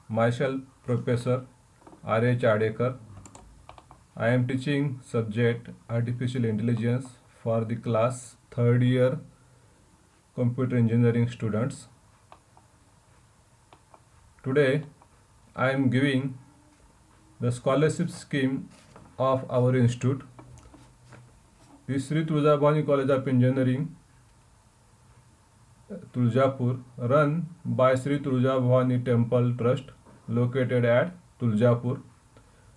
Myself, Professor R.A. Chadekar. I am teaching subject Artificial Intelligence for the class 3rd year Computer Engineering students. Today, I am giving the scholarship scheme of our institute. The Sri Tuljabhani College of Engineering, Tuljapur, run by Sri Tuljabhani Temple Trust, located at Tuljapur.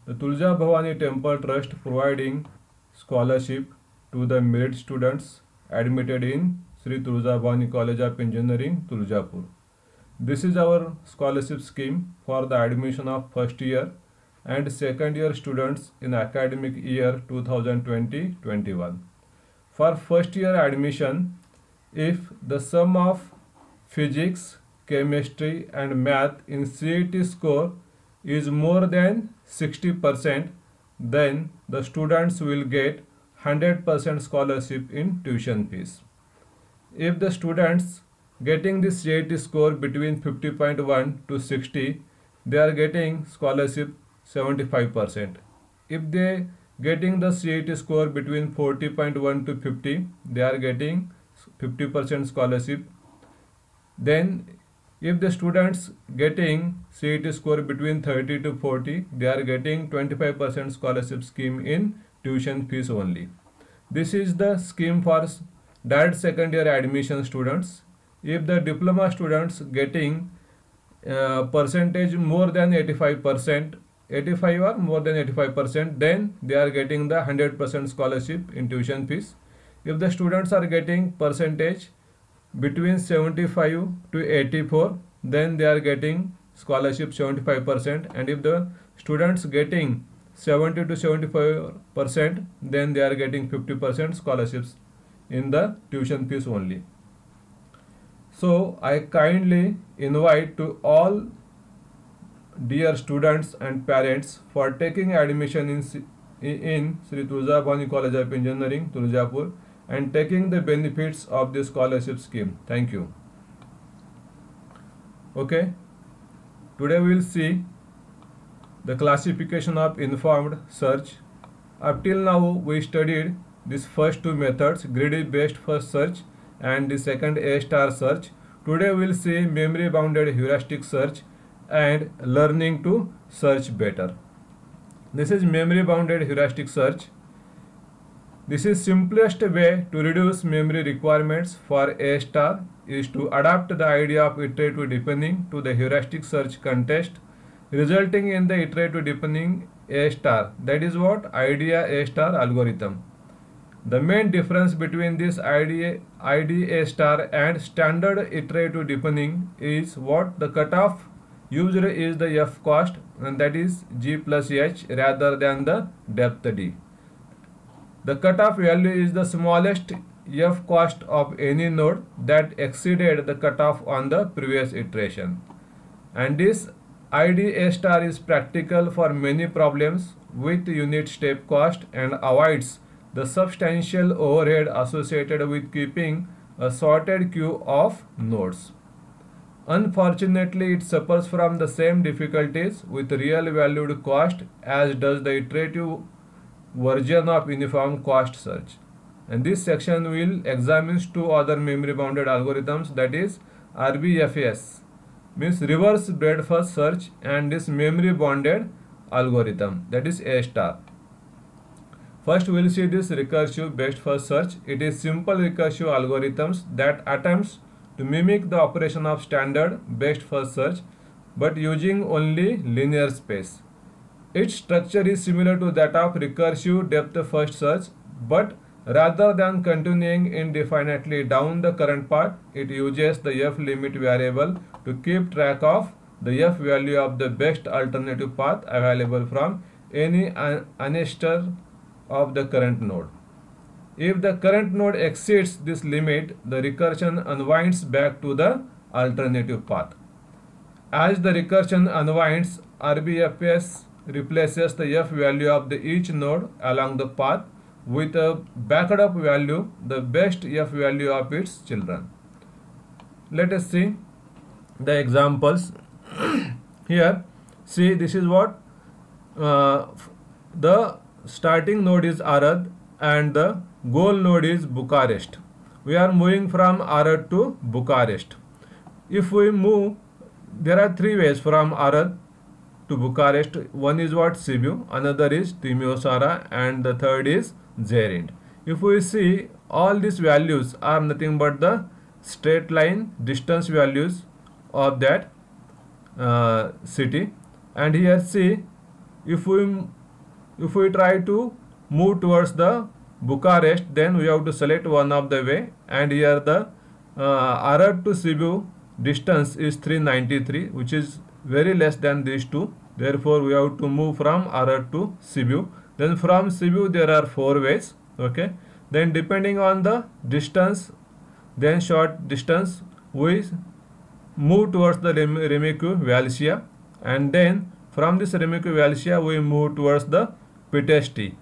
The Tuljabhani Temple Trust providing scholarship to the merit students admitted in Sri Tuljabhani College of Engineering, Tuljapur. This is our scholarship scheme for the admission of first year and second year students in academic year 2020-21. For first year admission, if the sum of physics, chemistry and math in CET score is more than 60%, then the students will get 100% scholarship in tuition fees. If the students getting the CET score between 50.1 to 60, they are getting scholarship 75%. If they getting the CET score between 40.1 to 50, they are getting 50% scholarship. Then if the students getting CET score between 30 to 40, they are getting 25% scholarship scheme in tuition fees only. This is the scheme for direct second year admission students. If the diploma students getting percentage more than 85%, 85 or more than 85%, then they are getting the 100% scholarship in tuition fees. If the students are getting percentage between 75 to 84, then they are getting scholarship 75%, and if the students getting 70 to 75%, then they are getting 50% scholarships in the tuition fees only. So I kindly invite to all dear students and parents for taking admission in Sri Tuljabhani College of Engineering, Tuljapur, and taking the benefits of this scholarship scheme. Thank you. Okay, today we will see the classification of informed search. Up till now we studied these first two methods, greedy based first search and the second A* search. Today we will see memory bounded heuristic search and learning to search better. This is memory bounded heuristic search. This is simplest way to reduce memory requirements for A* is to adapt the idea of iterative deepening to the heuristic search context, resulting in the iterative deepening A*. That is what idea A* algorithm. The main difference between this idea and standard iterative deepening is what the cutoff used is the f cost, and that is g plus h rather than the depth d. The cutoff value is the smallest f cost of any node that exceeded the cutoff on the previous iteration. And this idea is practical for many problems with unit step cost and avoids the substantial overhead associated with keeping a sorted queue of nodes. Unfortunately, it suffers from the same difficulties with real valued cost as does the iterative version of uniform cost search. And this section will examine two other memory bounded algorithms, that is RBFS, means reverse breadth-first search, and this memory bounded algorithm, that is A*. First we will see this recursive based first search. It is simple recursive algorithms that attempts to mimic the operation of standard based first search but using only linear space. Its structure is similar to that of recursive depth first search, but rather than continuing indefinitely down the current path, it uses the f limit variable to keep track of the f value of the best alternative path available from any ancestor of the current node. If the current node exceeds this limit, the recursion unwinds back to the alternative path. As the recursion unwinds, RBFS replaces the f value of each node along the path with a backed up value, the best f value of its children. Let us see the examples. Here, see, this is what the starting node is Arad and the goal node is Bucharest. We are moving from Arad to Bucharest. If we move, there are three ways from Arad to Bucharest. One is what? Sibiu, another is Timisoara, and the third is Zerend. If we see, all these values are nothing but the straight line distance values of that city. And here see, if we try to move towards the Bucharest, then we have to select one of the way, and here the Arad to Sibiu distance is 393, which is very less than these two. Therefore, we have to move from Arad to Sibiu. Then from Sibiu there are four ways. Okay. Then depending on the distance, then short distance, we move towards the Remicu Valsia, and then from this Remicu Valsia we move towards the Pitești.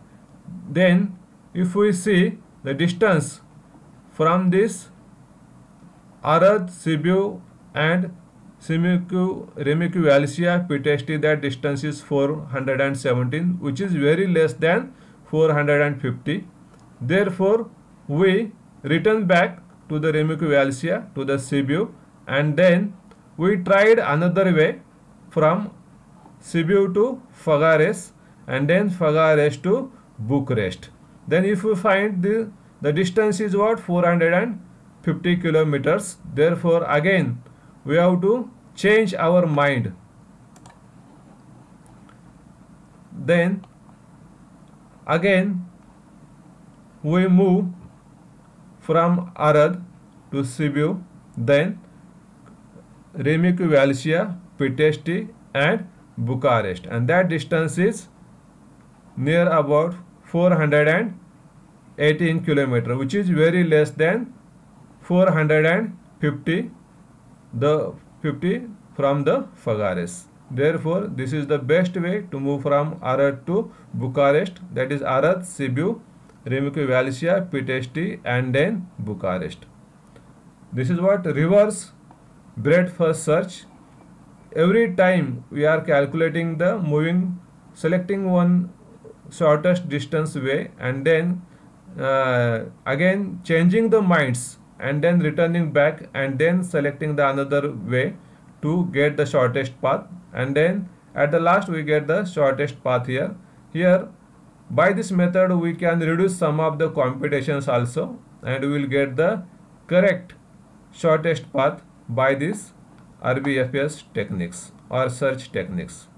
Then if we see the distance from this Arad, Sibiu and Remicu Valsia, Pitești, that distance is 417, which is very less than 450. Therefore, we return back to the Remicu Valsia, to the Sibiu, and then we tried another way from Sibiu to Făgăraș, and then Făgăraș to Bucharest. Then if we find the distance is what? 450 kilometers. Therefore, again we have to change our mind. Then again we move from Arad to Sibiu, then Remicu Valsia, Pitești and Bucharest, and that distance is near about 418 kilometers, which is very less than 450 from the Făgăraș. Therefore, this is the best way to move from Arad to Bucharest, that is Arad, Sibiu, Remicu Valsia, Pitești and then Bucharest. This is what reverse breadth first search. Every time we are calculating the moving, selecting one shortest distance way, and then again changing the minds, and then returning back, and then selecting the another way to get the shortest path, and then at the last we get the shortest path here. Here, by this method we can reduce some of the computations also, and we will get the correct shortest path by this RBFS techniques or search techniques.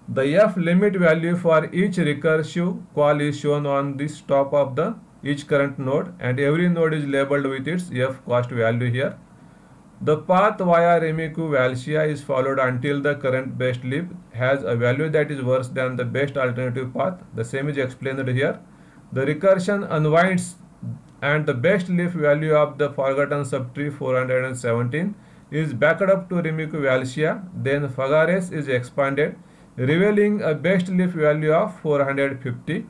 The F limit value for each recursive call is shown on this top of the each current node, and every node is labeled with its F cost value here. The path via Remicu Valsia is followed until the current best leaf has a value that is worse than the best alternative path. The same is explained here. The recursion unwinds, and the best leaf value of the forgotten subtree 417 is backed up to Remicu Valsia. Then Făgăraș is expanded, revealing a best leaf value of 450.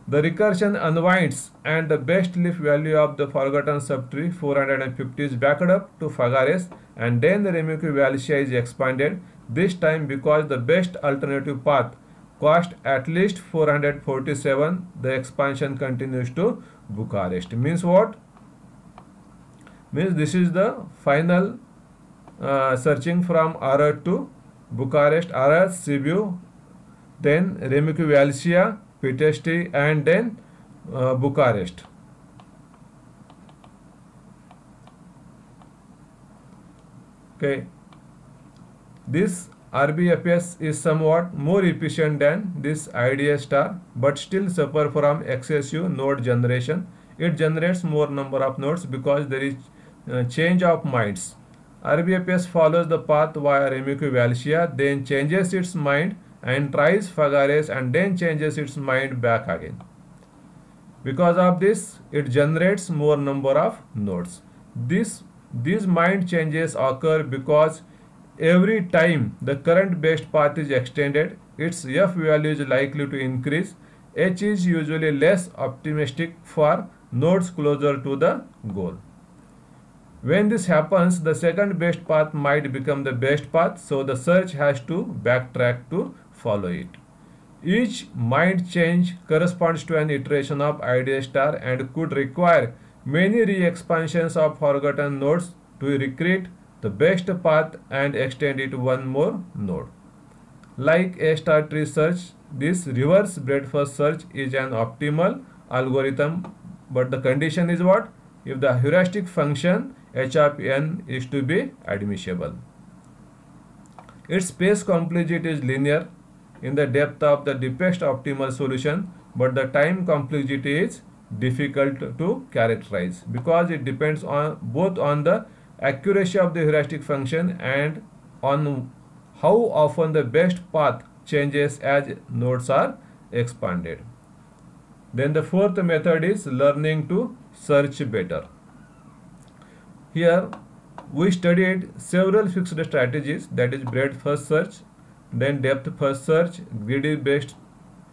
The recursion unwinds, and the best leaf value of the forgotten subtree 450 is backed up to Făgăraș, and then the Remicu Valsia is expanded, this time because the best alternative path cost at least 447. The expansion continues to Bucharest. Means what? Means this is the final searching from Arad to Bucharest, Arad, Sibiu, then Remicu Valsia, Pitești and then Bucharest. Okay, this RBFS is somewhat more efficient than this IDA star, but still suffer from excessive node generation. It generates more number of nodes because there is change of minds. RBFS follows the path via Remicu Valsia, then changes its mind and tries Făgăraș, and then changes its mind back again. Because of this, it generates more number of nodes. These mind changes occur because every time the current best path is extended, its F value is likely to increase. H is usually less optimistic for nodes closer to the goal. When this happens, the second best path might become the best path, so the search has to backtrack to follow it. Each mind change corresponds to an iteration of idea star and could require many re-expansions of forgotten nodes to recreate the best path and extend it one more node. Like a star tree search, this reverse breadth-first search is an optimal algorithm, but the condition is what? If the heuristic function h of n is to be admissible. Its space complexity is linear in the depth of the deepest optimal solution, but the time complexity is difficult to characterize because it depends on both on the accuracy of the heuristic function and on how often the best path changes as nodes are expanded. Then the fourth method is learning to search better. Here we studied several fixed strategies, that is breadth first search, then depth first search, greedy based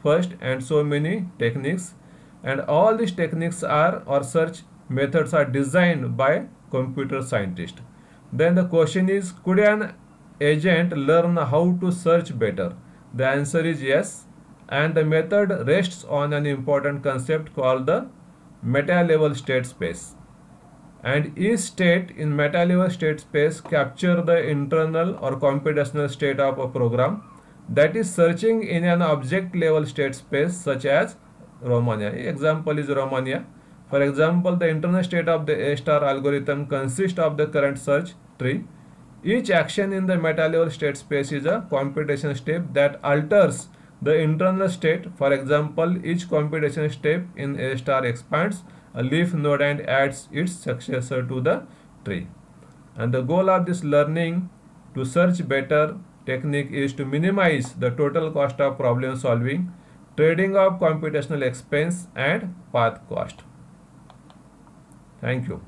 first, and so many techniques. And all these techniques are or search methods are designed by computer scientists. Then the question is, could an agent learn how to search better? The answer is yes, and the method rests on an important concept called the meta-level state space. And each state in meta-level state space capture the internal or computational state of a program that is searching in an object level state space such as Romania. Example is Romania. For example, the internal state of the A star algorithm consists of the current search tree. Each action in the meta-level state space is a computation step that alters the internal state. For example, each computation step in A star expands a leaf node and adds its successor to the tree. And the goal of this learning to search better technique is to minimize the total cost of problem solving, trading of computational expense and path cost. Thank you.